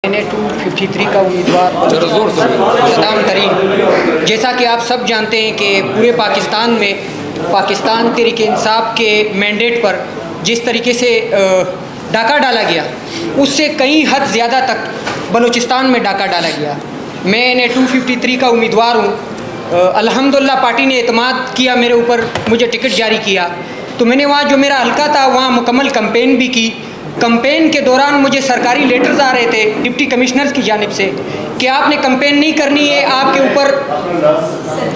मैंने 253 का उम्मीदवार सदाम तरीन। जैसा कि आप सब जानते हैं कि पूरे पाकिस्तान में पाकिस्तान तहरीक इंसाफ के मैंडेट पर जिस तरीके से डाका डाला गया उससे कई हद ज़्यादा तक बलूचिस्तान में डाका डाला गया। मैंने 253 का उम्मीदवार हूँ। अल्हम्दुलिल्लाह पार्टी ने एतमाद किया मेरे ऊपर, मुझे टिकट जारी किया, तो मैंने वहाँ जो मेरा हल्का था वहाँ मुकम्मल कैंपेन भी की। कैंपेन के दौरान मुझे सरकारी लेटर्स आ रहे थे डिप्टी कमिश्नर्स की जानिब से कि आपने कैंपेन नहीं करनी है, आपके ऊपर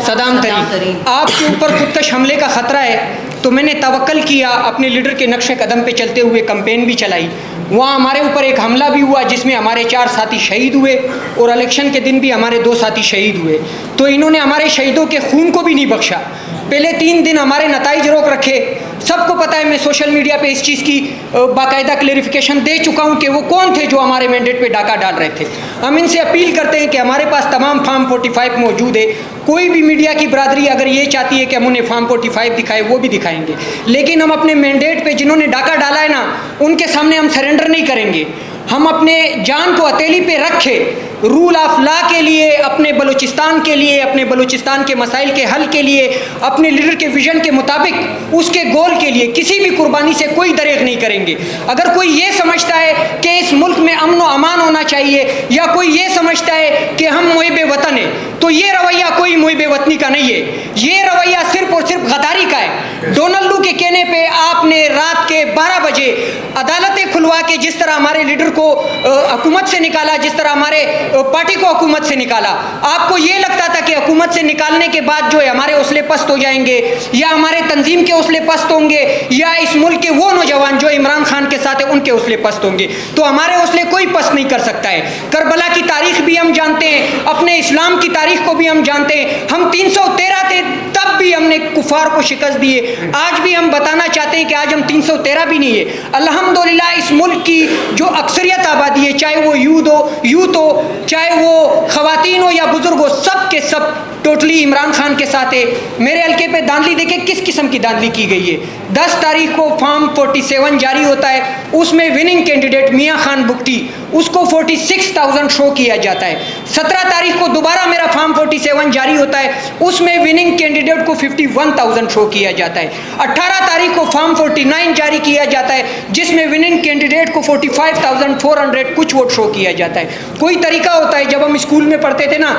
सदाम तरीन, आपके ऊपर खुदकश हमले का ख़तरा है। तो मैंने तवक्कल किया, अपने लीडर के नक्शे कदम पे चलते हुए कैंपेन भी चलाई। वहाँ हमारे ऊपर एक हमला भी हुआ जिसमें हमारे 4 साथी शहीद हुए और इलेक्शन के दिन भी हमारे 2 साथी शहीद हुए। तो इन्होंने हमारे शहीदों के खून को भी नहीं बख्शा। पहले 3 दिन हमारे नताइज रोक रखे। सबको पता है, मैं सोशल मीडिया पे इस चीज़ की बाकायदा क्लेरिफिकेशन दे चुका हूँ कि वो कौन थे जो हमारे मैंडेट पे डाका डाल रहे थे। हम इनसे अपील करते हैं कि हमारे पास तमाम फार्म 45 मौजूद है। कोई भी मीडिया की बरादरी अगर ये चाहती है कि हम उन्हें फार्म 45 दिखाएं, वो भी दिखाएंगे, लेकिन हम अपने मैंडेट पे जिन्होंने डाका डाला है ना, उनके सामने हम सरेंडर नहीं करेंगे। हम अपने जान को हथेली पे रखे रूल ऑफ लॉ के लिए, अपने बलूचिस्तान के लिए, अपने बलूचिस्तान के मसाइल के हल के लिए, अपने लीडर के विजन के मुताबिक उसके गोल के लिए किसी भी कुर्बानी से कोई दरेग नहीं करेंगे। अगर कोई ये समझता है कि इस मुल्क में अमन व अमान होना चाहिए, या कोई ये समझता है कि हम मुहिब वतन है, तो ये रवैया कोई मुहिब वतनी का नहीं है। ये रवैया सिर्फ और सिर्फ गद्दारी का है। डोनाल्ड लू के कहने पे आपने रात के 12 बजे अदालतें खुलवा के जिस तरह हमारे लीडर को हुकूमत से निकाला, जिस तरह हमारे पार्टी को हुकूमत से निकाला, आपको ये लगता था कि हुकूमत से निकालने के बाद जो है हमारे हौसले पस्त हो जाएंगे, या हमारे तंजीम के हौसले पस्त होंगे, या इस मुल्क के वो नौजवान जो इमरान खान के साथ है उनके हौसले पस्त होंगे। तो हमारे हौसले कोई पस्त नहीं कर सकता है। करबला की तारीख भी हम जानते हैं, अपने इस्लाम की तारीख को भी हम जानते हैं। हम 313 थे, तब भी हमने कुफार को शिकस्त दी है। आज भी हम बताना चाहते हैं कि आज हम 313 भी नहीं है। अल्हम्दुलिल्लाह इस मुल्क की जो अक्सरियत आबादी है, चाहे वो यूथ हो, चाहे वो खवातीन हो या बुजुर्ग हो, सब के सब टोटली इमरान खान के साथ है। मेरे हल्के पे दांधली देखे किस किस्म की दांधली की गई है। 10 तारीख को फॉर्म 47 जारी होता है, उसमें विनिंग कैंडिडेट मियां खान बुगटी, उसको 46,000 शो किया जाता है। 17 तारीख को दोबारा मेरा फॉर्म 47 जारी होता है, उसमें विनिंग कैंडिडेट को 51,000 शो किया जाता है। 18 तारीख को फॉर्म 49 जारी किया जाता है, जिसमें विनिंग कैंडिडेट को 45,400 कुछ वोट शो किया जाता है। कोई तरीका होता है, जब हम स्कूल में पढ़ते थे ना,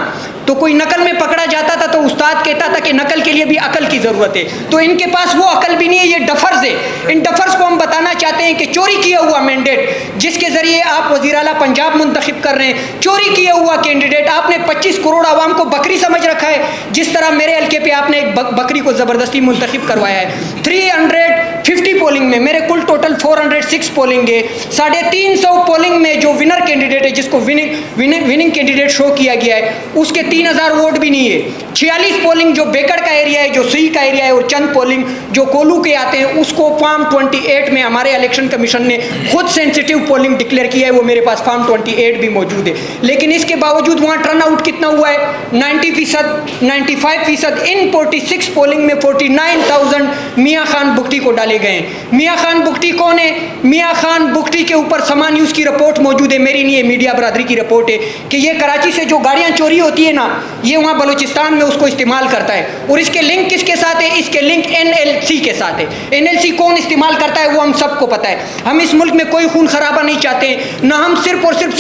तो कोई नकल में पकड़ा जाता था तो उस्ताद कहता था कि नकल के लिए भी अकल की ज़रूरत है। तो इनके पास वो अकल भी नहीं है, ये डफर्स है। इन डफर्स को हम बताना चाहते हैं कि चोरी किया हुआ मैंडेट जिसके ज़रिए आप वज़ीर आला पंजाब मुंतखब कर रहे हैं, चोरी किया हुआ कैंडिडेट, आपने 25 करोड़ आवाम को बकरी समझ रखा है, जिस तरह मेरे हल्के पे आपने एक बकरी को ज़बरदस्ती मुंतखब करवाया है। 350 पोलिंग में मेरे कुल टोटल 406 पोलिंग है। 350 पोलिंग में जो विनर कैंडिडेट है, जिसको विनिंग कैंडिडेट शो किया गया है, उसके 3000 वोट भी नहीं है। 46 पोलिंग जो बेकड़ का एरिया है, जो सुई का एरिया है, और चंद पोलिंग जो कोलू के आते हैं, उसको फॉर्म 28 में हमारे इलेक्शन कमीशन ने खुद सेंसिटिव पोलिंग डिक्लेयर किया है। वो मेरे पास फॉर्म 28 भी मौजूद है, लेकिन इसके बावजूद वहाँ टर्न आउट कितना हुआ है? 90%, 95%। इन 46 पोलिंग में 49,000 मियाँ खान बुगटी को डाले गए हैं। मियाँ खान बुगटी कौन है? मियाँ खान बुगटी के ऊपर समा न्यूज़ की रिपोर्ट मौजूद है, मेरी नहीं है, मीडिया बरादरी की रिपोर्ट है, कि ये कराची से जो गाड़ियाँ चोरी होती है ना, ये वहाँ बलूचिस्तान में उसको इस्तेमाल करता है। और इसके लिंक किसके साथ है? इसके लिंक NLC के साथ है। NLC कौन इस्तेमाल करता है वो हम सबको पता है। हम इस मुल्क में कोई खून खराबा नहीं चाहते हैं, ना हम सिर्फ और सिर्फ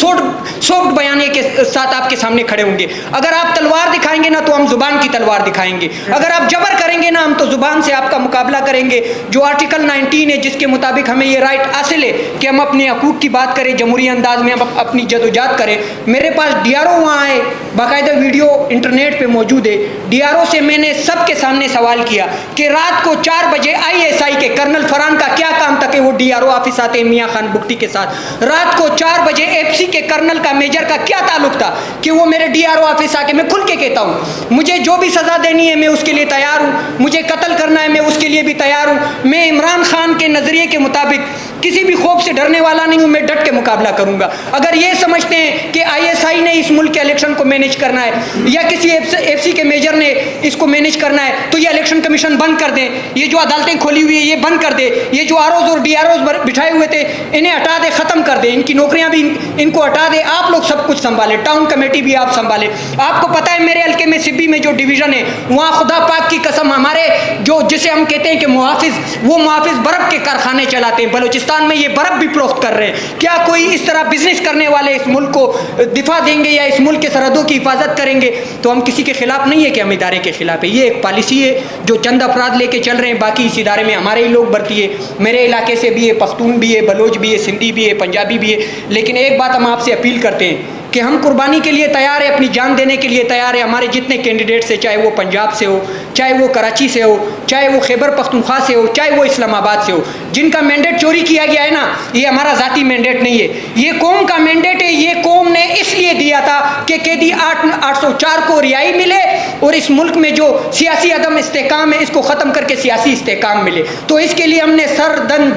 सॉफ्ट बयाने के साथ आपके सामने खड़े होंगे। अगर आप तलवार दिखाएंगे ना, तो हम जुबान की तलवार दिखाएंगे। अगर आप जबर करेंगे ना, हम तो जुबान से आपका मुकाबला करेंगे। जो आर्टिकल 19 है, जिसके मुताबिक हमें ये राइट हासिल है कि हम अपने हकूक़ की बात करें, जमहूरी अंदाज में हम अपनी जदोजहद करें। मेरे पास DRO वहाँ आए, बाकायदा वीडियो इंटरनेट पे मौजूद है। DRO से मैंने सबके सामने सवाल किया कि रात को 4 बजे ISI के कर्नल फरहान का क्या काम था कि वो DRO ऑफिस आते हैं मियाँ खान बुगटी के साथ। रात को 4 बजे FC के कर्नल का, मेजर का क्या ताल्लुक था कि वो मेरे DRO ऑफिस आके, मैं खुल के कहता हूँ, मुझे जो भी सज़ा देनी है मैं उसके लिए तैयार हूँ, मुझे कत्ल करना है मैं उसके लिए भी तैयार हूँ। मैं इमरान खान के नज़रिए के मुताबिक کسی بھی خوف سے ڈرنے والا نہیں ہوں, میں ڈٹ کے مقابلہ کروں گا. اگر یہ سمجھتے ہیں کہ ISI نے اس ملک کے الیکشن کو مینیج کرنا ہے یا کسی FC کے میجر نے اس کو مینیج کرنا ہے تو یہ الیکشن کمیشن بند کر دیں, یہ جو عدالتیں کھولی ہوئی ہیں یہ بند کر دیں, یہ جو ROs اور DROs بٹھائے ہوئے تھے انہیں ہٹا دے, ختم کر دے, ان کی نوکریاں بھی ان کو ہٹا دے, آپ لوگ سب کچھ سنبھالیں, ٹاؤن کمیٹی بھی آپ سنبھالیں. آپ کو پتہ ہے میرے حلقے میں سبی میں جو ڈویژن ہے وہاں خدا پاک کی قسم ہمارے جو جسے ہم کہتے ہیں کہ محافظ, وہ محافظ برف کے کارخانے چلاتے ہیں. بلوچستان میں یہ برف بھی فروخت کر رہے ہیں. کیا کوئی اس طرح بزنس کرنے والے اس ملک کو دفاع دیں گے یا اس ملک کے سرحدوں کی حفاظت کریں گے؟ تو ہم کسی کے خلاف نہیں ہے کہ ہم ادارے کے خلاف ہے, یہ ایک پالیسی ہے جو چند افراد لے کے چل رہے ہیں, باقی اس ادارے میں ہمارے ہی لوگ بھرتی ہے. میرے علاقے سے بھی ہے, پختون بھی ہے, بلوچ بھی ہے, سندھی بھی ہے, پنجابی بھی ہے. لیکن ایک بات ہم آپ سے اپیل کرتے ہیں کہ ہم قربانی کے لیے تیار ہیں, اپنی جان دینے کے لیے تیار ہیں. ہمارے جتنے کینڈیڈیٹس ہیں, چاہے وہ پنجاب سے ہو, چاہے وہ کراچی سے ہو, چاہے وہ خیبر پختونخوا سے ہو, چاہے وہ اسلام آباد سے ہو, جن کا مینڈیٹ چوری کیا گیا ہے نا, یہ ہمارا ذاتی مینڈیٹ نہیں ہے, یہ قوم کا مینڈیٹ ہے. یہ قوم نے اس لیے دیا تھا کہ قیدی 804 کو رہائی ملے اور اس ملک میں جو سیاسی عدم استحکام ہے اس کو ختم کر کے سیاسی استحکام ملے. تو اس کے لیے ہم نے سر دن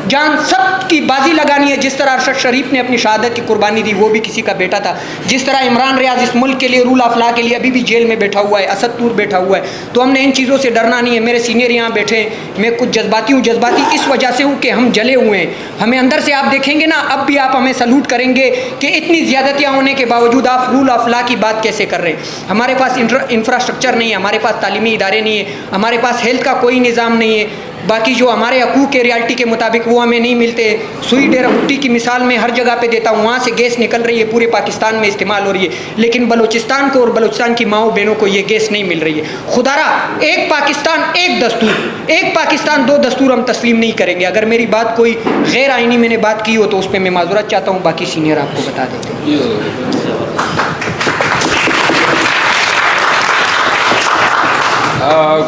جان سب کی بازی لگانی ہے. جس طرح ارشد شریف نے اپنی شہادت کی قربانی دی, وہ بھی کسی کا بیٹا تھا. جس طرح عمران ریاض اس ملک کے لیے رول آف لا کے لیے ابھی بھی جیل میں بیٹھا ہوا ہے, اسد نور بیٹھا ہوا ہے. تو ہم نے ان چیزوں سے ڈرنا نہیں ہے. میرے سینئر یہاں بیٹھے ہیں, میں کچھ جذباتی ہوں. جذباتی اس وجہ سے ہوں کہ ہم جلے ہوئے ہیں. ہمیں اندر سے آپ دیکھیں گے نا, اب بھی آپ ہمیں سلوٹ کریں گے کہ اتنی زیادتیاں ہونے کے باوجود آپ رول آف لا کی بات کیسے کر رہے ہیں. ہمارے پاس انفراسٹرکچر نہیں ہے, ہمارے پاس تعلیمی ادارے نہیں ہیں, ہمارے پاس ہیلتھ کا کوئی نظام نہیں ہے. باقی جو ہمارے حقوق کے ریالٹی کے مطابق وہ ہمیں نہیں ملتے. سوئی ڈیرہ بھٹی کی مثال میں ہر جگہ پہ دیتا ہوں, وہاں سے گیس نکل رہی ہے, پورے پاکستان میں استعمال ہو رہی ہے, لیکن بلوچستان کو اور بلوچستان کی ماؤں بہنوں کو یہ گیس نہیں مل رہی ہے. خدارا ایک پاکستان ایک دستور, ایک پاکستان دو دستور ہم تسلیم نہیں کریں گے. اگر میری بات کوئی غیر آئینی میں نے بات کی ہو تو اس پہ میں معذرت چاہتا ہوں, باقی سینئر آپ کو بتا دیتے ہیں.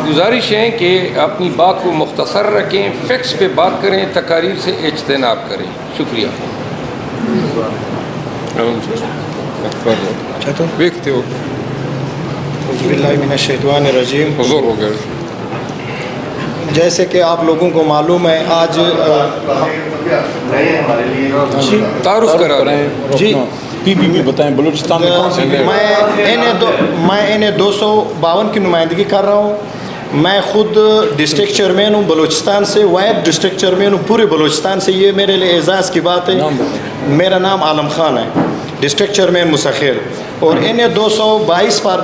گزارش ہے کہ اپنی بات کو مختصر رکھیں, فیکٹس پہ بات کریں, تقاریر سے اجتناب کریں. شکریہ. دیکھتے ہو باللہ من الشیطان الرجیم. حضور ہو گئے. جیسے کہ آپ لوگوں کو معلوم ہے آج تعارف کرا رہے ہیں جی پی بتائیں بلوچستان میں کون سی میں انہیں 252 کی نمائندگی کر رہا ہوں. میں خود ڈسٹرکٹ چیئرمین ہوں بلوچستان سے, واحد ڈسٹرکٹ چیئرمین ہوں پورے بلوچستان سے. یہ میرے لیے اعزاز کی بات ہے. میرا نام عالم خان ہے, ڈسٹرکٹ چیئرمین مسخیر. اور انہیں 222 پر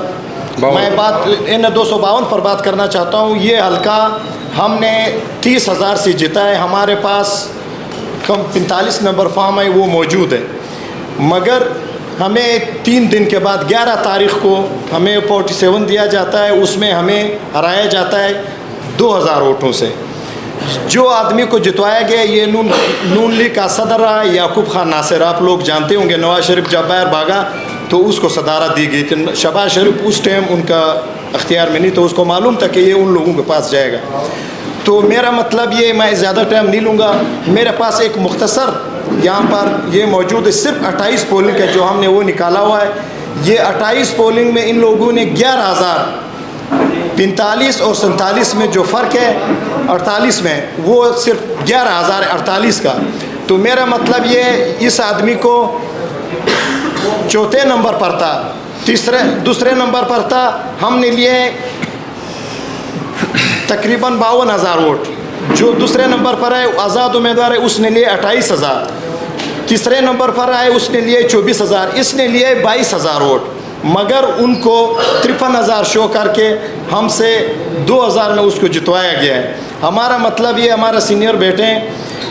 میں بات انہیں 252 پر بات کرنا چاہتا ہوں. یہ حلقہ ہم نے 30,000 سے جیتا ہے. ہمارے پاس 45 نمبر فارم ہے وہ موجود ہے, مگر ہمیں 3 دن کے بعد 11 تاریخ کو ہمیں 47 دیا جاتا ہے. اس میں ہمیں ہرایا جاتا ہے 2,000 ووٹوں سے. جو آدمی کو جتوایا گیا یہ نون لیگ کا صدر رہا ہے, یعقوب خان ناصر. آپ لوگ جانتے ہوں گے, نواز شریف جب باہر بھاگا تو اس کو صدارت دی گئی تھی. شہباز شریف اس ٹائم ان کا اختیار میں نہیں, تو اس کو معلوم تھا کہ یہ ان لوگوں کے پاس جائے گا. تو میرا مطلب یہ, میں زیادہ ٹائم نہیں لوں گا. میرے پاس ایک مختصر یہاں پر یہ موجود ہے, صرف 28 پولنگ ہے جو ہم نے وہ نکالا ہوا ہے. یہ 28 پولنگ میں ان لوگوں نے 11,045 اور 47 میں جو فرق ہے 48 میں, وہ صرف 11,048 کا. تو میرا مطلب یہ اس آدمی کو چوتھے نمبر پر تھا, دوسرے نمبر پر تھا. ہم نے لیے تقریباً 52,000 ووٹ. جو دوسرے نمبر پر ہے آزاد امیدوار ہے, اس نے لیے 28,000. تیسرے نمبر پر آئے اس نے لیے 24,000. اس نے لیے 22,000 ووٹ, مگر ان کو 53,000 شو کر کے ہم سے 2,000 میں اس کو جتوایا گیا ہے. ہمارا مطلب یہ, ہمارا سینئر بیٹے ہیں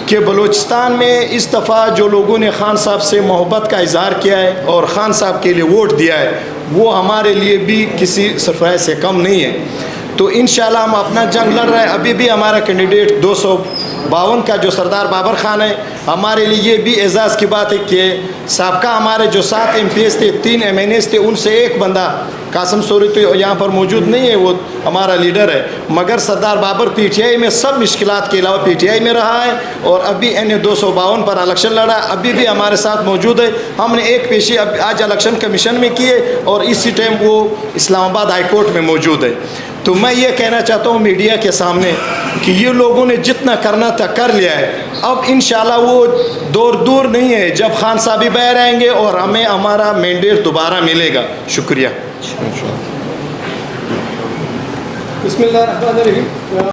کہ بلوچستان میں اس دفعہ جو لوگوں نے خان صاحب سے محبت کا اظہار کیا ہے اور خان صاحب کے لیے ووٹ دیا ہے, وہ ہمارے لیے بھی کسی سرفراز سے کم نہیں ہے. تو انشاءاللہ ہم اپنا جنگ لڑ رہے ہیں. ابھی بھی ہمارا کینڈیڈیٹ 252 کا جو سردار بابر خان ہے, ہمارے لیے یہ بھی اعزاز کی بات ہے کہ سابقہ ہمارے جو 7 MPs تھے, 3 MNAs تھے, ان سے ایک بندہ قاسم سوری تو یہاں پر موجود نہیں ہے, وہ ہمارا لیڈر ہے. مگر سردار بابر PTI میں سب مشکلات کے علاوہ PTI میں رہا ہے اور ابھی NA 252 پر الیکشن لڑا ہے, ابھی بھی ہمارے ساتھ موجود ہے. ہم نے ایک پیشی آج الیکشن کمیشن میں کیے اور اسی ٹائم وہ اسلام آباد ہائی کورٹ میں موجود ہے. تو میں یہ کہنا چاہتا ہوں میڈیا کے سامنے کہ یہ لوگوں نے جتنا کرنا تھا کر لیا ہے. اب انشاءاللہ وہ دور نہیں ہے جب خان صاحب باہر آئیں گے اور ہمیں ہمارا مینڈیٹ دوبارہ ملے گا. شکریہ. بسم اللہ الرحمن الرحیم.